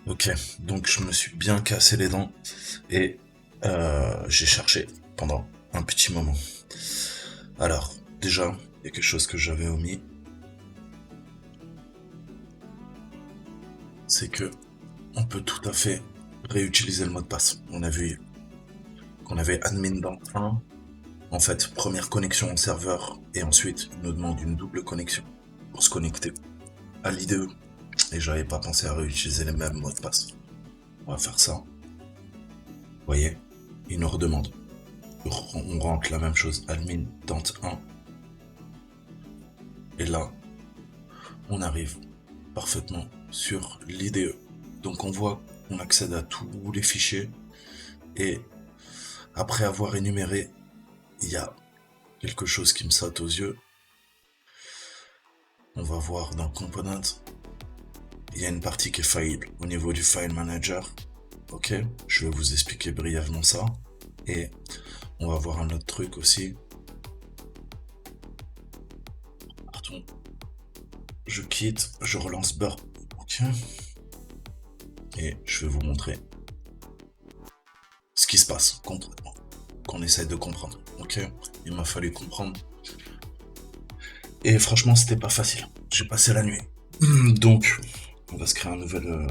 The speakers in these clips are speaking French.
Ok, donc je me suis bien cassé les dents et j'ai cherché pendant un petit moment. Alors, déjà, il y a quelque chose que j'avais omis, c'est que on peut tout à fait réutiliser le mot de passe. On a vu qu'on avait admin dans le 1. En fait, première connexion au serveur et ensuite il nous demande une double connexion pour se connecter à l'IDE. Et j'avais pas pensé à réutiliser les mêmes mots de passe. On va faire ça. Vous voyez, il nous redemande. On rentre la même chose, admin dent 1. Et là, on arrive parfaitement sur l'IDE. Donc on voit qu'on accède à tous les fichiers et après avoir énuméré, il y a quelque chose qui me saute aux yeux. On va voir dans Component, il y a une partie qui est faillible au niveau du File Manager. Ok, je vais vous expliquer brièvement ça. Et on va voir un autre truc aussi. Pardon. Je quitte, je relance Burp. Ok. Et je vais vous montrer ce qui se passe concrètement. Qu'on essaye de comprendre. Ok, il m'a fallu comprendre. Et franchement, c'était pas facile. J'ai passé la nuit. Donc, on va se créer un nouvel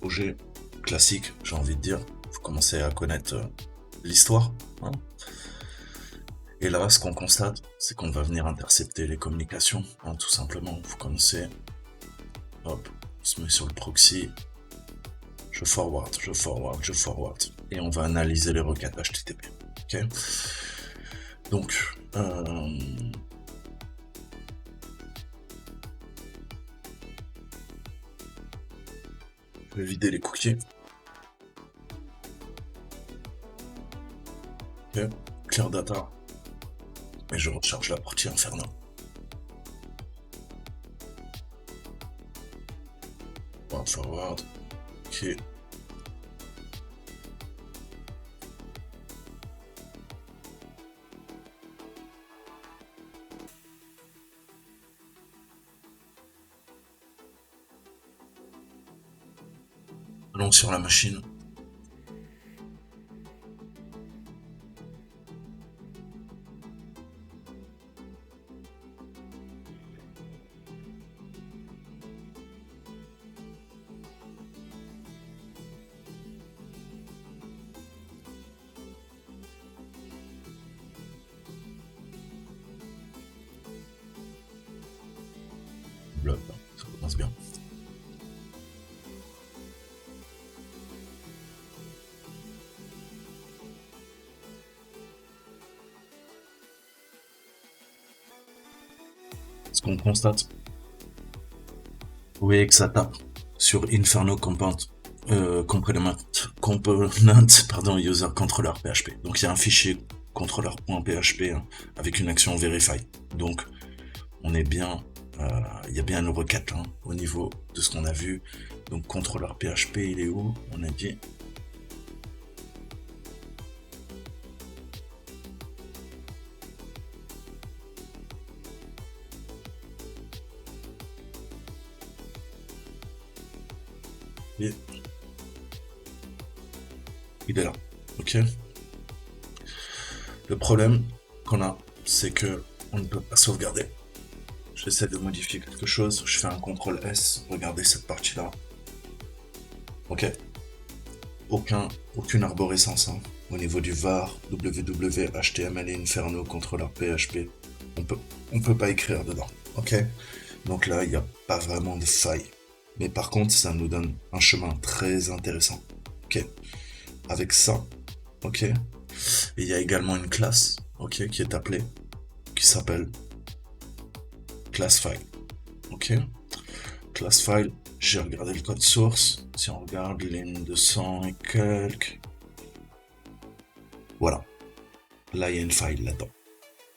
projet classique, j'ai envie de dire. Vous commencez à connaître l'histoire. Hein. Et là, ce qu'on constate, c'est qu'on va venir intercepter les communications. Hein, tout simplement, vous commencez. Hop, on se met sur le proxy. Je forward, je forward, je forward. Et on va analyser les requêtes HTTP. Ok. Donc, je vais vider les cookies. Ok. Clear data. Et je recharge la partie Inferno. Forward. Ok. Allons sur la machine. Blablabla, ça commence bien. Ce qu'on constate, vous voyez que ça tape sur Inferno Component, pardon, User Controller PHP. Donc il y a un fichier controller.php hein, avec une action verify. Donc on est bien, il y a bien une requête hein, au niveau de ce qu'on a vu. Donc contrôleur PHP, il est où? On a dit. Il est là. Ok. Le problème qu'on a, c'est que on ne peut pas sauvegarder. J'essaie de modifier quelque chose, je fais un CTRL S, regardez cette partie-là. Ok. Aucune arborescence hein. Au niveau du var, www, html et inferno, contrôleur PHP. On peut pas écrire dedans. Ok. Donc là, il n'y a pas vraiment de faille. Mais par contre, ça nous donne un chemin très intéressant. Ok. Avec ça, ok. Et il y a également une classe, ok, qui est appelée, qui s'appelle classFile. Ok. ClassFile, j'ai regardé le code source. Si on regarde ligne 200 et quelques. Voilà. Là, il y a une file là-dedans.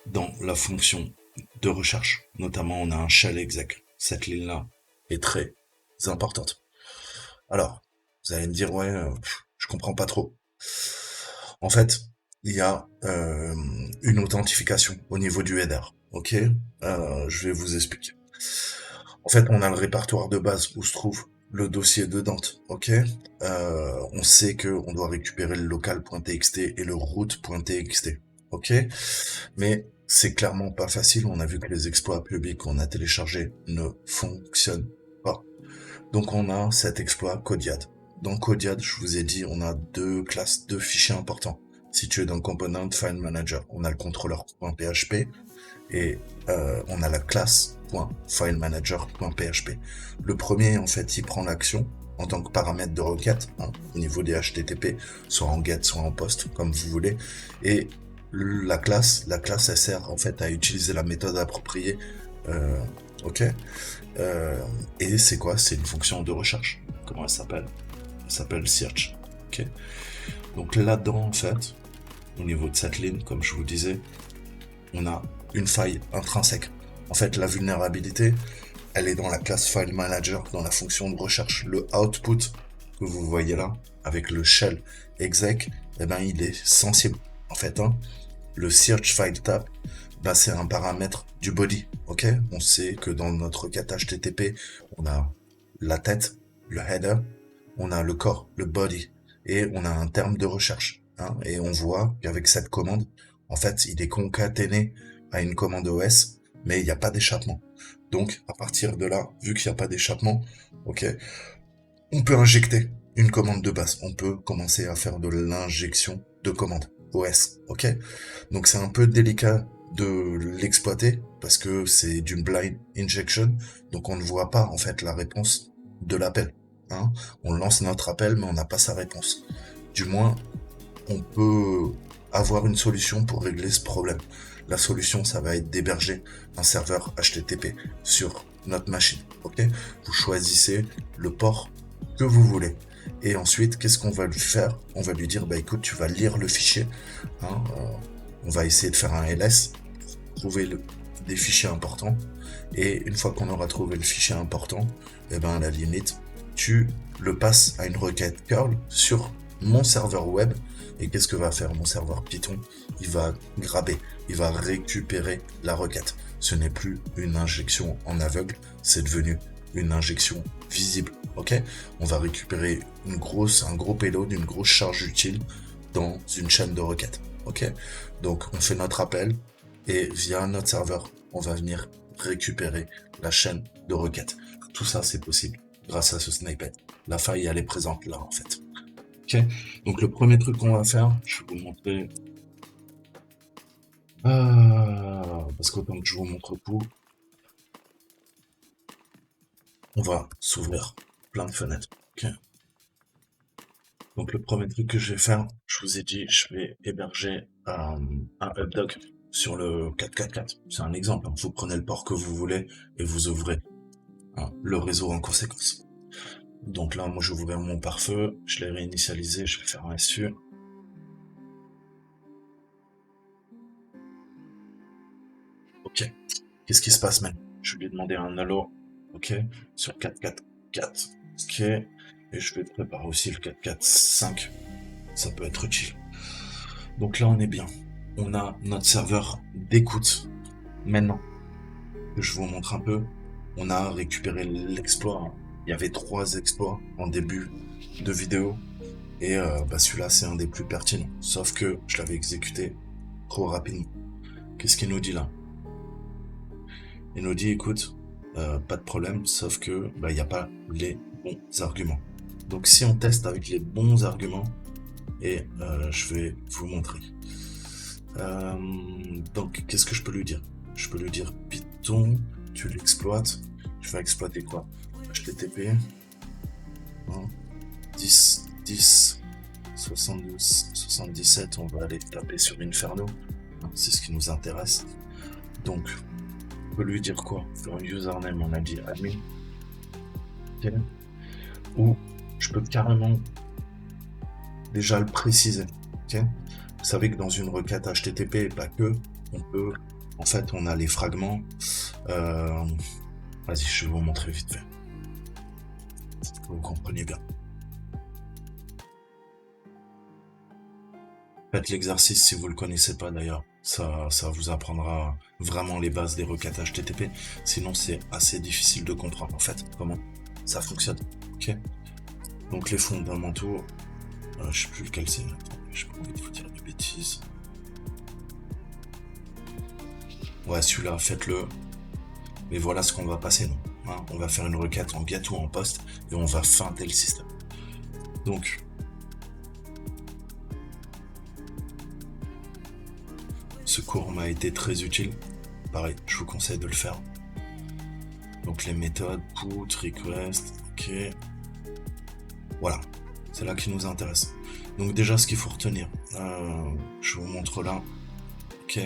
Dans la fonction de recherche, notamment, on a un shell exec. Cette ligne-là est très importante. Alors, vous allez me dire, ouais, je comprends pas trop. En fait, il y a une authentification au niveau du header. Ok, je vais vous expliquer. En fait, on a le répertoire de base où se trouve le dossier de Dante, ok? On sait que on doit récupérer le local.txt et le root.txt, ok? Mais c'est clairement pas facile. On a vu que les exploits publics qu'on a téléchargés ne fonctionnent pas. Donc on a cet exploit Codiad. Dans Codiad, je vous ai dit, on a deux classes, deux fichiers importants situés dans le component File Manager. On a le contrôleur.php et on a la classe .filemanager.php. Le premier, en fait, il prend l'action en tant que paramètre de requête, au niveau des HTTP, soit en get, soit en post, comme vous voulez. Et la classe, elle sert en fait à utiliser la méthode appropriée. Ok. Et c'est quoi? C'est une fonction de recherche. Comment elle s'appelle? Elle s'appelle search. Ok. Donc là-dedans, en fait, au niveau de cette ligne, comme je vous disais, on a une faille intrinsèque. En fait, la vulnérabilité, elle est dans la classe File Manager, dans la fonction de recherche. Le output que vous voyez là, avec le shell exec, eh ben, il est sensible. En fait, le search file tab, ben, c'est un paramètre du body. Ok, on sait que dans notre requête HTTP, on a la tête, le header, on a le corps, le body, et on a un terme de recherche. Et on voit qu'avec cette commande, en fait, il est concaténé à une commande OS, mais il n'y a pas d'échappement. Donc, à partir de là, vu qu'il n'y a pas d'échappement, ok, on peut injecter une commande de base. On peut commencer à faire de l'injection de commandes OS, ok. Donc, c'est un peu délicat de l'exploiter parce que c'est d'une blind injection, donc on ne voit pas en fait la réponse de l'appel. On lance notre appel, mais on n'a pas sa réponse. Du moins, on peut avoir une solution pour régler ce problème. La solution, ça va être d'héberger un serveur HTTP sur notre machine. Ok, vous choisissez le port que vous voulez. Et ensuite, qu'est-ce qu'on va lui faire? On va lui dire, bah écoute, tu vas lire le fichier. On va essayer de faire un ls, trouver des fichiers importants. Et une fois qu'on aura trouvé le fichier important, et ben à la limite, tu le passes à une requête curl sur mon serveur web. Et qu'est-ce que va faire mon serveur Python? Il va graber, il va récupérer la requête. Ce n'est plus une injection en aveugle, c'est devenu une injection visible. Ok, on va récupérer un gros payload, une grosse charge utile dans une chaîne de requêtes. Ok, donc on fait notre appel et via notre serveur, on va venir récupérer la chaîne de requêtes. Tout ça, c'est possible grâce à ce snippet. La faille, elle est présente là en fait. Ok, donc le premier truc qu'on va faire, je vais vous montrer. Parce qu'autant que je vous montre tout, on va s'ouvrir plein de fenêtres. Ok. Donc le premier truc que je vais faire, je vous ai dit, je vais héberger un updog sur le 444. C'est un exemple. Vous prenez le port que vous voulez et vous ouvrez le réseau en conséquence. Donc là, moi, je vais ouvrir mon pare-feu, je l'ai réinitialisé, je vais faire un SU. Ok. Qu'est-ce qui se passe maintenant? Je vais lui demander un allo, ok, sur 444, ok, et je vais préparer aussi le 445, ça peut être utile. Donc là, on est bien. On a notre serveur d'écoute. Maintenant, je vous montre un peu, on a récupéré l'exploit. Il y avait 3 exploits en début de vidéo. Et celui-là, c'est un des plus pertinents. Sauf que je l'avais exécuté trop rapidement. Qu'est-ce qu'il nous dit là? Il nous dit, écoute, pas de problème, sauf que il n'y a pas les bons arguments. Donc si on teste avec les bons arguments, et je vais vous montrer. Donc qu'est-ce que je peux lui dire? Je peux lui dire Python, tu l'exploites. Tu vas exploiter quoi? HTTP 10 72 77, on va aller taper sur Inferno, c'est ce qui nous intéresse. Donc on peut lui dire quoi? Pour un username, on a dit admin, okay. Ou je peux carrément déjà le préciser, okay. Vous savez que dans une requête HTTP, et pas que, on peut, en fait, on a les fragments. Vas-y, je vais vous montrer vite fait. Vous comprenez bien. Faites l'exercice si vous le connaissez pas d'ailleurs. Ça vous apprendra vraiment les bases des requêtes HTTP. Sinon, c'est assez difficile de comprendre en fait comment ça fonctionne. ok. Donc les fondamentaux, je sais plus lequel c'est. Attends, j'ai pas envie de vous dire de bêtises. Ouais, celui-là, faites-le. Mais voilà ce qu'on va passer, nous. Hein, on va faire une requête en get ou en post et on va feinter le système. Donc, ce cours m'a été très utile. Pareil, je vous conseille de le faire. Donc les méthodes, put, request, ok. Voilà, c'est là qui nous intéresse. Donc déjà, ce qu'il faut retenir, je vous montre là, ok.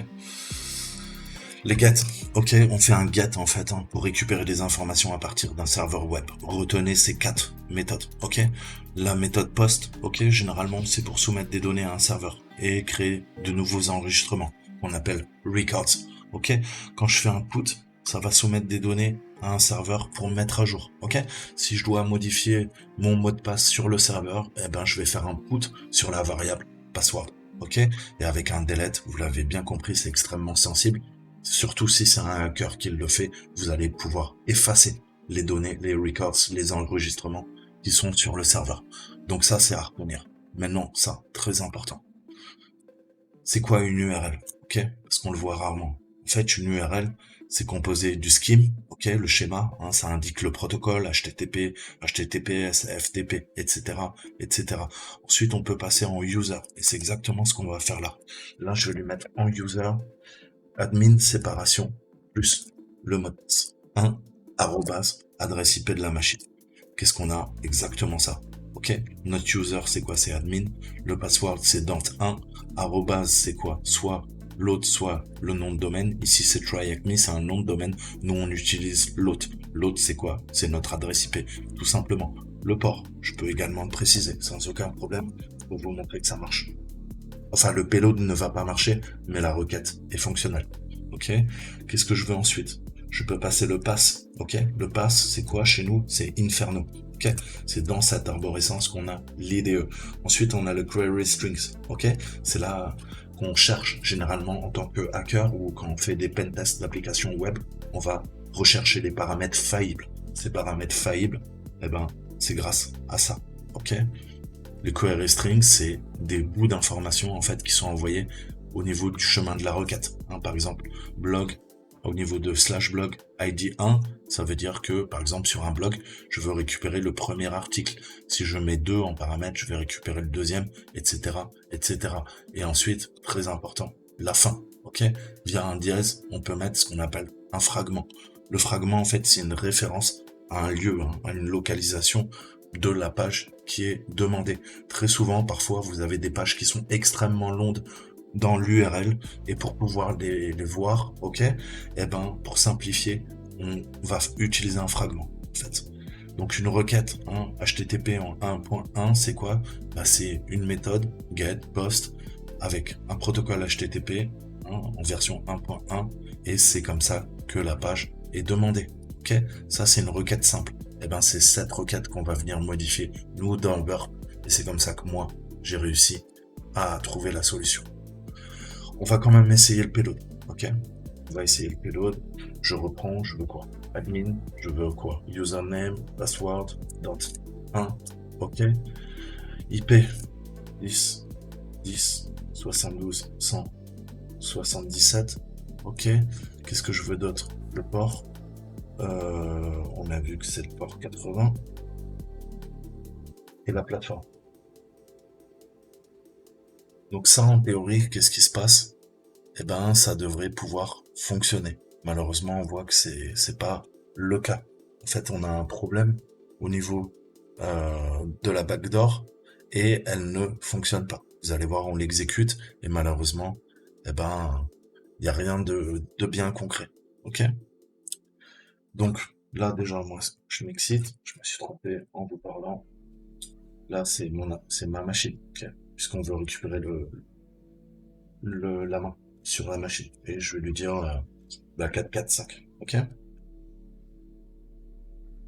Les get, ok, on fait un get en fait pour récupérer des informations à partir d'un serveur web. Retenez ces 4 méthodes, ok. La méthode post, ok, généralement c'est pour soumettre des données à un serveur et créer de nouveaux enregistrements qu'on appelle records, ok. Quand je fais un put, ça va soumettre des données à un serveur pour mettre à jour, ok. Si je dois modifier mon mot de passe sur le serveur, eh ben je vais faire un put sur la variable password, ok. Et avec un delete, vous l'avez bien compris, c'est extrêmement sensible. Surtout si c'est un hacker qui le fait, vous allez pouvoir effacer les données, les records, les enregistrements qui sont sur le serveur. Donc ça, c'est à retenir. Maintenant, ça, très important. C'est quoi une URL? Ok, parce qu'on le voit rarement. En fait, une URL, c'est composé du scheme, ok, le schéma, ça indique le protocole, HTTP, HTTPS, FTP, etc., etc. Ensuite, on peut passer en user, et c'est exactement ce qu'on va faire là. Là, je vais lui mettre en user, admin séparation, plus le mot de passe, 1, arrobase, adresse IP de la machine. Qu'est-ce qu'on a? Exactement ça. Ok, notre user, c'est quoi? C'est admin. Le password, c'est dent1. Arrobase, c'est quoi? Soit l'autre, soit le nom de domaine. Ici, c'est tryacme, c'est un nom de domaine. Nous, on utilise l'autre. L'autre, c'est quoi? C'est notre adresse IP, tout simplement. Le port, je peux également le préciser, sans aucun problème, pour vous montrer que ça marche. Enfin, le payload ne va pas marcher, mais la requête est fonctionnelle. Ok. Qu'est-ce que je veux ensuite? Je peux passer le pass. Ok. Le pass, c'est quoi chez nous? C'est Inferno. Ok. C'est dans cette arborescence qu'on a l'IDE. Ensuite, on a le query strings. Ok. C'est là qu'on cherche généralement en tant que hacker ou quand on fait des pen tests d'applications web, on va rechercher les paramètres faillibles. Ces paramètres faillibles, eh ben, c'est grâce à ça. Ok. Les query strings, c'est des bouts d'informations en fait qui sont envoyés au niveau du chemin de la requête. Par exemple, blog, au niveau de /blog ID 1, ça veut dire que par exemple sur un blog, je veux récupérer le premier article. Si je mets 2 en paramètre, je vais récupérer le deuxième, etc., etc. Et ensuite, très important, la fin. Ok, via un dièse, on peut mettre ce qu'on appelle un fragment. Le fragment, en fait, c'est une référence à un lieu, à une localisation de la page qui est demandée. Très souvent, parfois, vous avez des pages qui sont extrêmement longues dans l'URL et pour pouvoir les voir, ok, et ben pour simplifier, on va utiliser un fragment en fait. Donc une requête HTTP en 1.1, c'est quoi? C'est une méthode get post avec un protocole HTTP en version 1.1 et c'est comme ça que la page est demandée. Ok, ça c'est une requête simple. Et ben c'est cette requête qu'on va venir modifier nous dans le Burp et c'est comme ça que moi j'ai réussi à trouver la solution. On va quand même essayer le payload, ok? On va essayer le payload. Je reprends, je veux quoi? Admin, je veux quoi? Username, password, dot 1, ok? IP 10, 10, 72, 100, 77, ok? Qu'est-ce que je veux d'autre? Le port, on a vu que c'est le port 80 et la plateforme. Donc ça, en théorie, qu'est-ce qui se passe? Eh ben, ça devrait pouvoir fonctionner. Malheureusement, on voit que c'est pas le cas. En fait, on a un problème au niveau de la backdoor et elle ne fonctionne pas. Vous allez voir, on l'exécute et malheureusement, eh ben, il n'y a rien de bien concret. Ok? Donc là, déjà, moi, je m'excite. Je me suis trompé en vous parlant. Là, c'est ma machine, ok? Puisqu'on veut récupérer la main sur la machine. Et je vais lui dire 445, ok?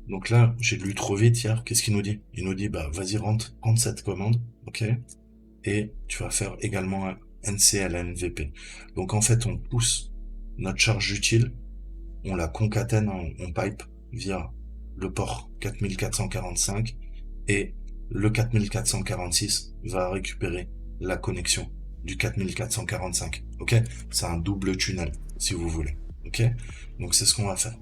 Donc là, j'ai lu trop vite hier. Qu'est-ce qu'il nous dit? Il nous dit, vas-y, rentre cette commande, ok? Et tu vas faire également un nclnvp. Donc en fait, on pousse notre charge utile, on la concatène en pipe via le port 4445 et le 4446 va récupérer la connexion du 4445. Ok? C'est un double tunnel, si vous voulez. Ok? Donc c'est ce qu'on va faire.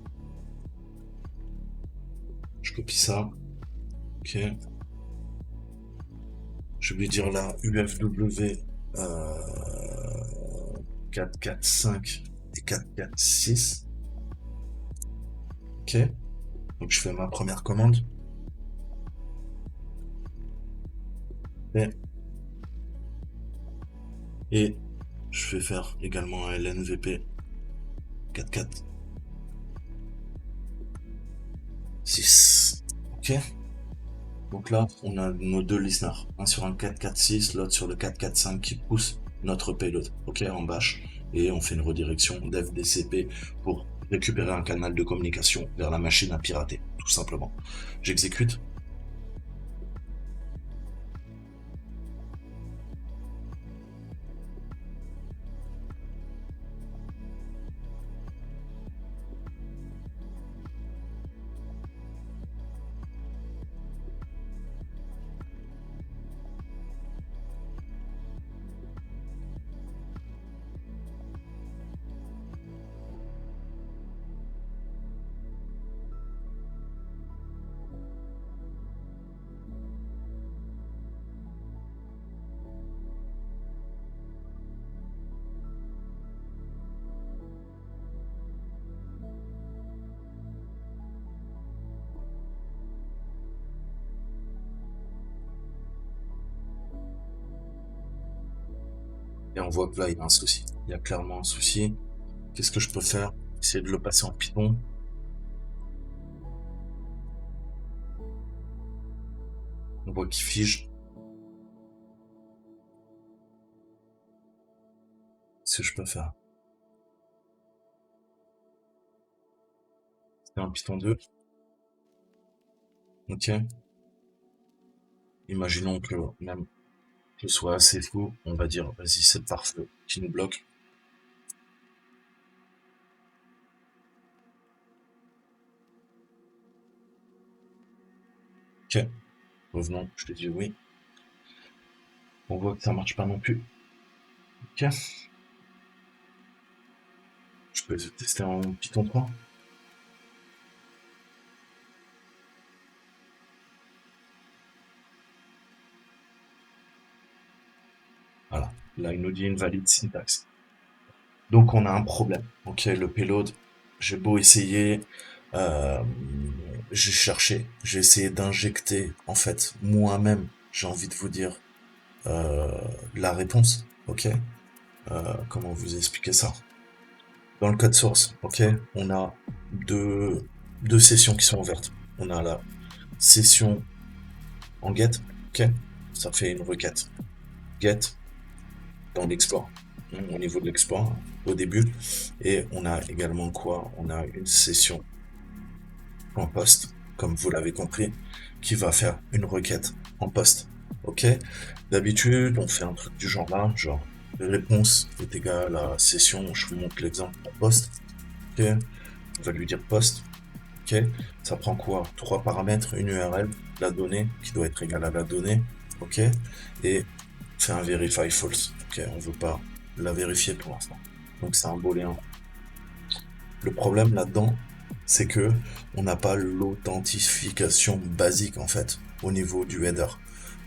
Je copie ça. Ok. Je vais dire là UFW 445 et 446. Ok. Donc je fais ma première commande. Et je vais faire également un LNVP 446. Ok. Donc là, on a nos deux listeners. Un sur un 446, l'autre sur le 445 qui pousse notre payload. Ok, en bâche. Et on fait une redirection d'FDCP pour récupérer un canal de communication vers la machine à pirater, tout simplement. J'exécute. Et on voit que là, il y a un souci. Il y a clairement un souci. Qu'est-ce que je peux faire? Essayer de le passer en Python. On voit qu'il fige. Ce que je peux faire. C'est un Python 2. Ok. Imaginons que même je sois assez fou. On va dire, vas-y, c'est parfait. Qui nous bloque. Ok. Revenons. Je te dis oui. On voit que ça marche pas non plus. Ok. Je peux tester en Python 3. Voilà. Là, il nous dit invalide syntaxe. Donc, on a un problème. Ok, le payload, j'ai beau essayer, euh, j'ai cherché, j'ai essayé d'injecter, en fait, moi-même, j'ai envie de vous dire, euh, la réponse. Ok. Comment vous expliquer ça? Dans le code source, ok, on a deux sessions qui sont ouvertes. On a la session en get, ok, ça fait une requête get dans l'exploit, au niveau de l'exploit, au début. Et on a également quoi? On a une session en post, comme vous l'avez compris, qui va faire une requête en post. Ok? D'habitude, on fait un truc du genre là, genre réponse est égale à session, je vous montre l'exemple en post. Ok? On va lui dire post. Ok? Ça prend quoi? Trois paramètres, une URL, la donnée qui doit être égale à la donnée. Ok? Et fait un verify false. Ok, on veut pas la vérifier pour l'instant. Donc c'est un booléen. Le problème là-dedans, c'est que on n'a pas l'authentification basique en fait au niveau du header.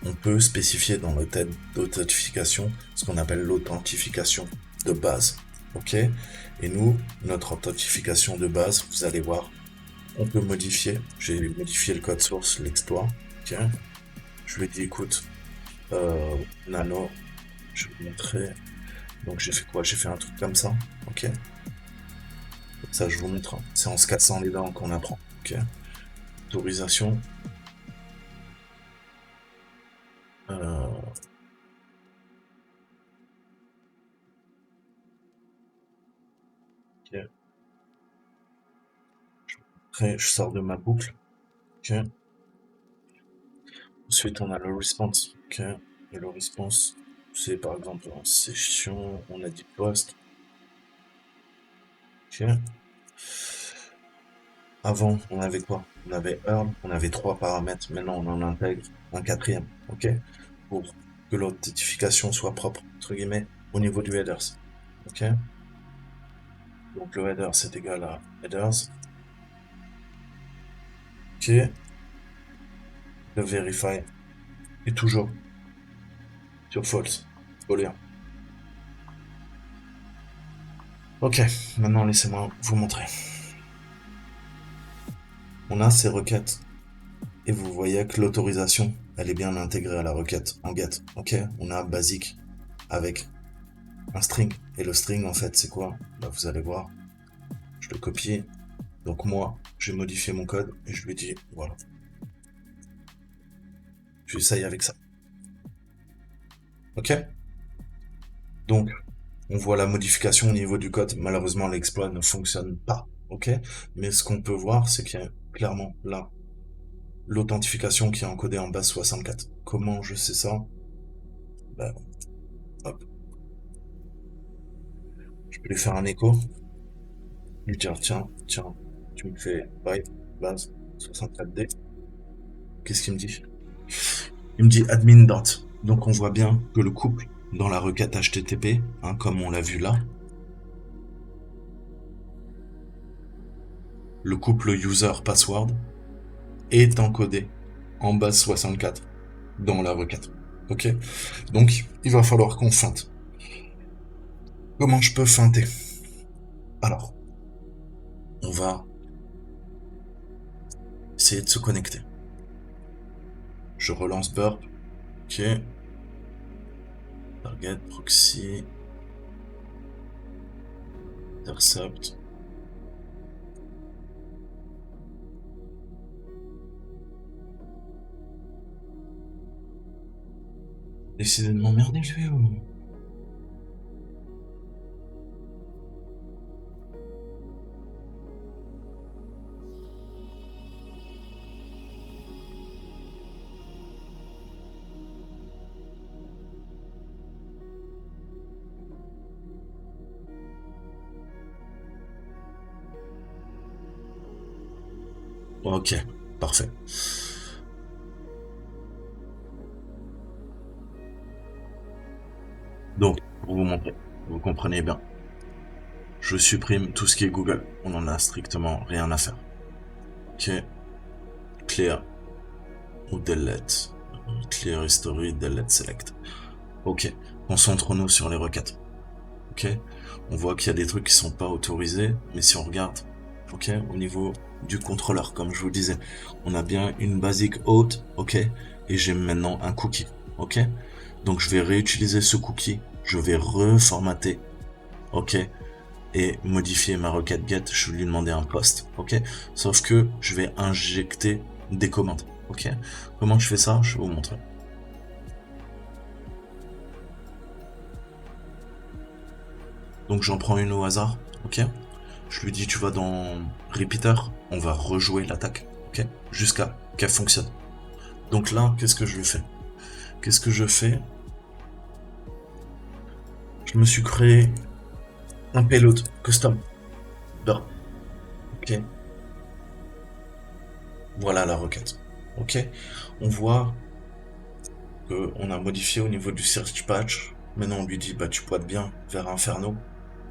On peut spécifier dans le test d'authentification ce qu'on appelle l'authentification de base. Ok? Et nous, notre authentification de base, vous allez voir, on peut modifier. J'ai modifié le code source, l'exploit. Tiens, je lui ai dit écoute, nano, je vais vous montrer. Donc j'ai fait quoi? J'ai fait un truc comme ça. Ok? Ça, je vous montre. C'est en se cassant les dents qu'on apprend. Ok? Autorisation. Euh, ok. Après, je sors de ma boucle. Ok? Ensuite, on a le response. Ok? Et le response, c'est par exemple en session, on a dit post. Ok? Avant, on avait quoi? On avait earn, on avait 3 paramètres. Maintenant, on en intègre un quatrième, ok? Pour que l'authentification soit propre, entre guillemets, au niveau du headers, ok? Donc le header, c'est égal à headers, ok? Le verify est toujours sur false, booléen. Ok, maintenant laissez-moi vous montrer. On a ces requêtes et vous voyez que l'autorisation, elle est bien intégrée à la requête en get. Ok, on a basic avec un string. Et le string, en fait, c'est quoi? Bah, vous allez voir. Je le copie. Donc moi, j'ai modifié mon code et je lui dis, voilà. J'essaye avec ça. Ok? Donc, on voit la modification au niveau du code. Malheureusement, l'exploit ne fonctionne pas. Ok? Mais ce qu'on peut voir, c'est qu'il y a clairement là l'authentification qui est encodée en base 64. Comment je sais ça? Bah, hop. Je peux lui faire un écho. Lui dire, tiens, tu me fais byte base 64D. Qu'est-ce qu'il me dit? Il me dit admin dot. Donc on voit bien que le couple dans la requête HTTP, hein, comme on l'a vu là, le couple user password est encodé en base 64 dans la requête. Ok? Donc il va falloir qu'on feinte. Comment je peux feinter? Alors, on va essayer de se connecter. Je relance burp. Ok. Target, proxy, intercept. Décidez de m'emmerder, je vais ou... Ok, parfait. Donc, pour vous montrer, vous comprenez bien. Je supprime tout ce qui est Google. On en a strictement rien à faire. Ok. Clear ou delete. Clear history, delete select. Ok. Concentrons-nous sur les requêtes. Ok. On voit qu'il y a des trucs qui sont pas autorisés, mais si on regarde, ok, au niveau du contrôleur, comme je vous disais, on a bien une basic auth, ok, et j'ai maintenant un cookie, ok. Donc je vais réutiliser ce cookie, je vais reformater, ok, et modifier ma requête get, je vais lui demander un post, ok. Sauf que je vais injecter des commandes, ok. Comment je fais ça? Je vais vous montrer. Donc j'en prends une au hasard, ok. Je lui dis tu vas dans repeater, on va rejouer l'attaque, ok, jusqu'à qu'elle fonctionne. Donc là, qu'est-ce que je fais? Qu'est-ce que je fais? Je me suis créé un payload custom. Ok. Voilà la requête. Ok. On voit qu'on a modifié au niveau du search patch. Maintenant, on lui dit, bah, tu pointes bien vers Inferno.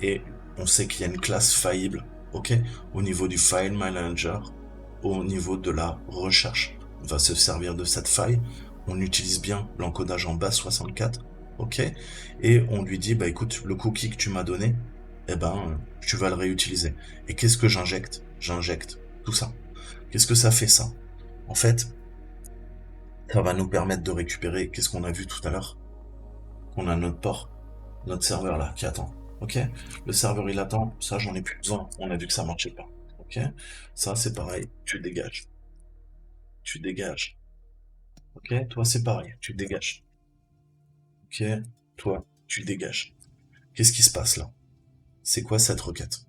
Et on sait qu'il y a une classe faillible. Ok. Au niveau du file manager, au niveau de la recherche. On va se servir de cette faille. On utilise bien l'encodage en base 64. Ok. Et on lui dit, bah, écoute, le cookie que tu m'as donné, eh ben, tu vas le réutiliser. Et qu'est-ce que j'injecte? J'injecte tout ça. Qu'est-ce que ça fait ça? En fait, ça va nous permettre de récupérer, qu'est-ce qu'on a vu tout à l'heure? On a notre port, notre serveur là, qui attend. Ok? Le serveur il attend, ça j'en ai plus besoin, on a vu que ça marchait pas. Ok? Ça c'est pareil, tu dégages. Tu dégages. Ok? Toi c'est pareil, tu dégages. Ok? Toi, tu dégages. Qu'est-ce qui se passe là? C'est quoi cette requête?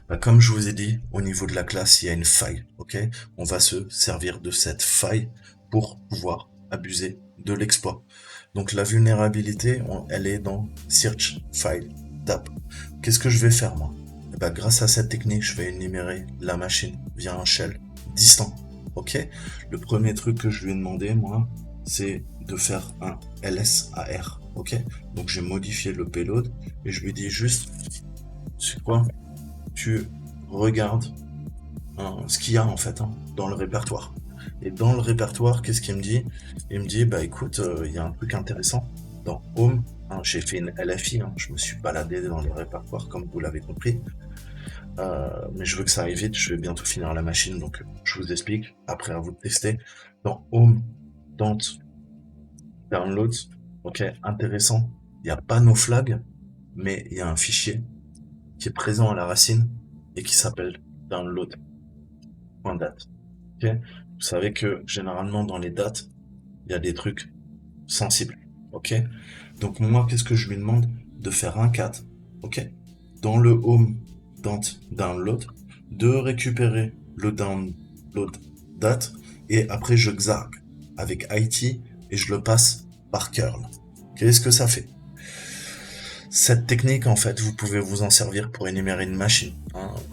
Bah, comme je vous ai dit, au niveau de la classe, il y a une faille. Ok? On va se servir de cette faille pour pouvoir abuser de l'exploit. Donc la vulnérabilité, elle est dans Search File Tab. Qu'est-ce que je vais faire moi? bah, grâce à cette technique, je vais énumérer la machine via un shell distant. Ok? Le premier truc que je lui ai demandé, moi, c'est de faire un LSAR. Ok? Donc j'ai modifié le payload et je lui dis juste, c'est quoi? Tu regardes ce qu'il y a en fait dans le répertoire. Et dans le répertoire, qu'est-ce qu'il me dit? Il me dit, bah écoute, il y a un truc intéressant. Dans Home, j'ai fait une LFI, je me suis baladé dans les répertoires comme vous l'avez compris. Mais je veux que ça aille vite, je vais bientôt finir la machine, donc je vous explique, après à vous de tester. Dans Home, dans Downloads, ok, intéressant, il n'y a pas nos flags, mais il y a un fichier qui est présent à la racine et qui s'appelle download.date. Ok, vous savez que généralement dans les dates, il y a des trucs sensibles. Ok, donc moi, qu'est-ce que je lui demande? De faire un cat, ok, dans le home download, de récupérer le download date et après je xarg avec IT et je le passe par curl. Qu'est-ce que ça fait? Cette technique, en fait, vous pouvez vous en servir pour énumérer une machine,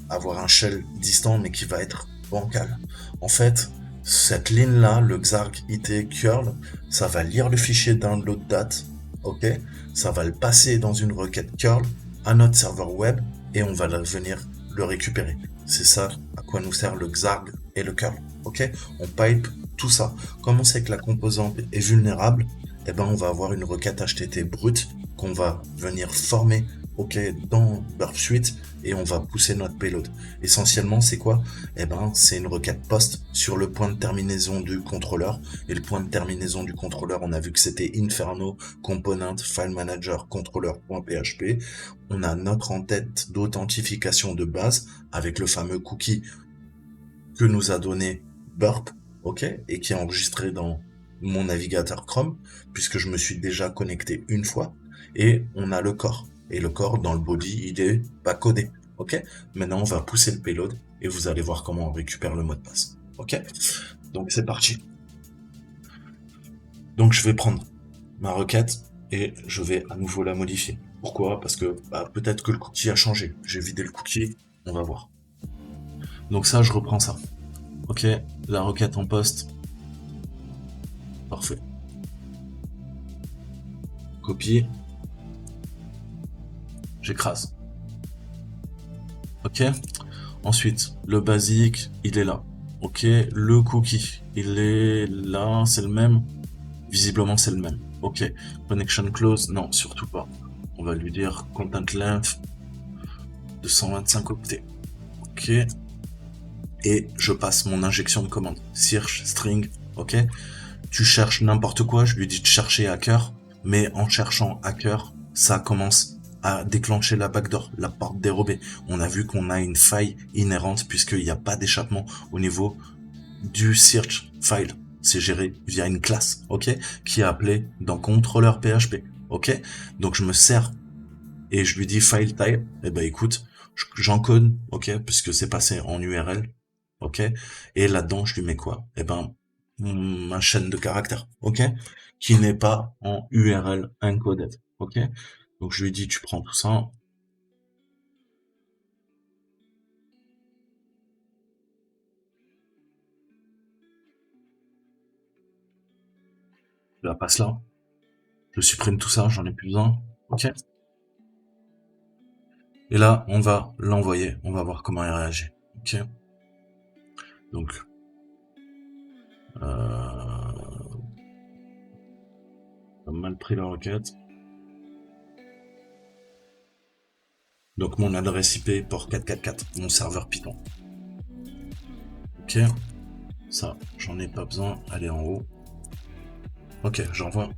avoir un shell distant mais qui va être bancal. En fait, cette ligne-là, le xarg it curl, ça va lire le fichier download date, ok, ça va le passer dans une requête curl à notre serveur web et on va venir le récupérer. C'est ça à quoi nous sert le xarg et le curl, ok. On pipe tout ça. Comme on sait que la composante est vulnérable, eh ben on va avoir une requête HTTP brute qu'on va venir former, ok, dans Burp Suite et on va pousser notre payload. Essentiellement, c'est quoi? Eh ben, c'est une requête post sur le point de terminaison du contrôleur. Et le point de terminaison du contrôleur, on a vu que c'était Inferno Component File Manager Controller.php. On a notre en-tête d'authentification de base avec le fameux cookie que nous a donné Burp, ok, et qui est enregistré dans mon navigateur Chrome, puisque je me suis déjà connecté une fois, et on a le corps. Et le corps, dans le body, il est pas codé, ok. Maintenant, on va pousser le payload, et vous allez voir comment on récupère le mot de passe, ok. Donc, c'est parti. Donc, je vais prendre ma requête, et je vais à nouveau la modifier. Pourquoi? Parce que peut-être que le cookie a changé. J'ai vidé le cookie, on va voir. Donc ça, je reprends ça. Ok, la requête en poste. Parfait. Copie. J'écrase. Ok. Ensuite, le basique, il est là. Ok, le cookie, il est là, c'est le même. Visiblement, c'est le même. Ok, connection close, non, surtout pas. On va lui dire content length de 125 octets. Ok. Et je passe mon injection de commande. Search string, ok. Tu cherches n'importe quoi, je lui dis de chercher hacker, mais en cherchant hacker, ça commence à déclencher la backdoor, la porte dérobée. On a vu qu'on a une faille inhérente puisqu'il n'y a pas d'échappement au niveau du search file. C'est géré via une classe, ok, qui est appelée dans contrôleur PHP, ok. Donc je me sers et je lui dis file type, et ben écoute, j'encode, ok, puisque c'est passé en URL, ok. Et là-dedans, je lui mets quoi? Eh ben, ma chaîne de caractères, ok, qui n'est pas en URL encoded, ok. Donc je lui dis, tu prends tout ça. Je la passe là. Je supprime tout ça, j'en ai plus besoin, ok. Et là, on va l'envoyer, on va voir comment il réagit, ok. Donc, mal pris la requête. Donc mon adresse IP port 444, mon serveur Python. Ok, ça j'en ai pas besoin, elle est en haut. Ok, j'envoie.